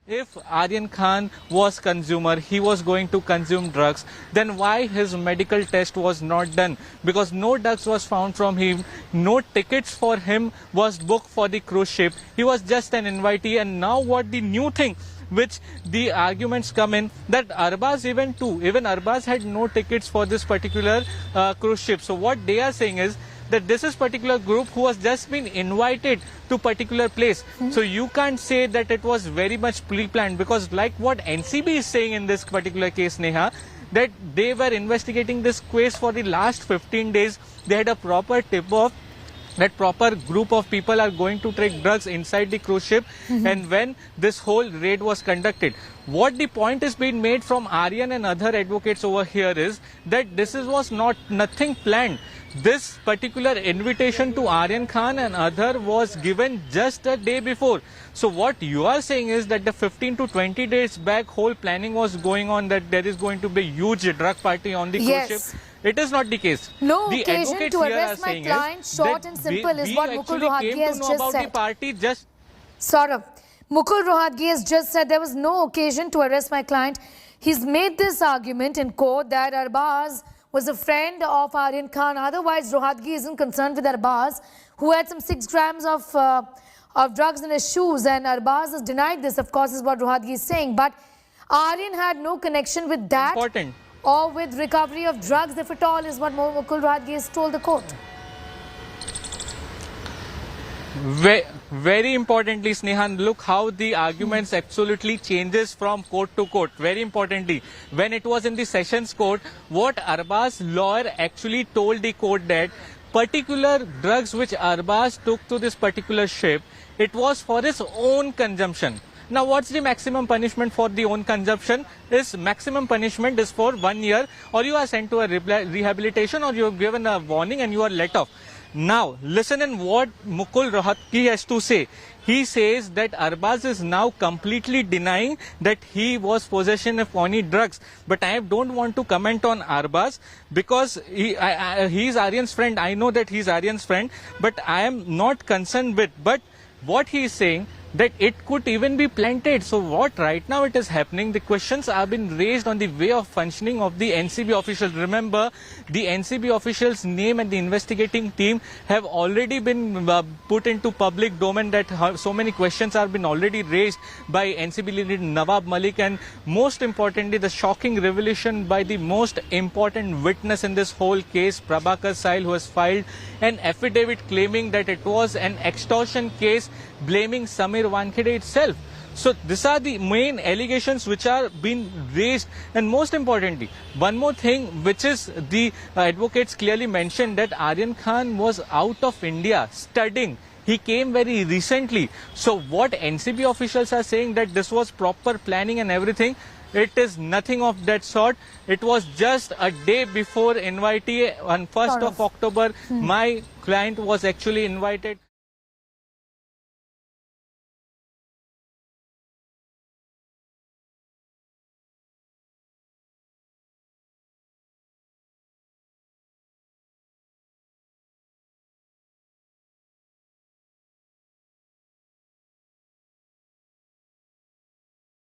If Aryan Khan was consumer, he was going to consume drugs, then why his medical test was not done? Because no drugs was found from him, no tickets for him was booked for the cruise ship. He was just an invitee. And now what the new thing which the arguments come in, that Arbaz even Arbaz had no tickets for this particular cruise ship. So what they are saying is that this is particular group who has just been invited to particular place. So you can't say that it was very much pre-planned, because like what NCB is saying in this particular case, Neha, that they were investigating this case for the last 15 days. They had a proper tip-off that proper group of people are going to take drugs inside the cruise ship. And when this whole raid was conducted, what the point is being made from Aryan and other advocates over here is that this was nothing planned. This particular invitation to Aryan Khan and other was given just a day before. So what you are saying is that the 15 to 20 days back whole planning was going on, that there is going to be a huge drug party on the cruise ship. It is not the case. No occasion to arrest my client, short and simple, is what Mukul Rohatgi has just said. Saurabh, Mukul Rohatgi has just said there was no occasion to arrest my client. He's made this argument in court that Arbaz was a friend of Aryan Khan. Otherwise, Rohatgi isn't concerned with Arbaz, who had some 6 grams of drugs in his shoes. And Arbaz has denied this, of course, is what Rohatgi is saying. But Aryan had no connection with that. Or with recovery of drugs, if at all, is what Mukul Rohatgi has told the court. Very importantly, Snehan, look how the arguments absolutely changes from court to court. Very importantly, when it was in the sessions court, what Arbaz lawyer actually told the court that particular drugs which Arbaz took to this particular ship, it was for his own consumption. Now, what's the maximum punishment for the own consumption? Maximum punishment is for 1 year, or you are sent to a rehabilitation, or you are given a warning and you are let off. Now, listen in what Mukul Rohatgi has to say. He says that Arbaz is now completely denying that he was possession of any drugs. But I don't want to comment on Arbaz, because he is Aryan's friend. I know that he is Aryan's friend, but I am not concerned with. But what he is saying, that it could even be planted. So what right now it is happening, the questions have been raised on the way of functioning of the NCB officials. Remember, the NCB officials' name and the investigating team have already been put into public domain, that so many questions have been already raised by NCB leader Nawab Malik, and most importantly, the shocking revelation by the most important witness in this whole case, Prabhakar Sahil, who has filed an affidavit claiming that it was an extortion case blaming Samir Wankhede itself. So these are the main allegations which are being raised. And most importantly, one more thing which is the advocates clearly mentioned, that Aryan Khan was out of India studying. He came very recently. So what NCB officials are saying, that this was proper planning and everything, it is nothing of that sort. It was just a day before invitee on 1st of October. My client was actually invited.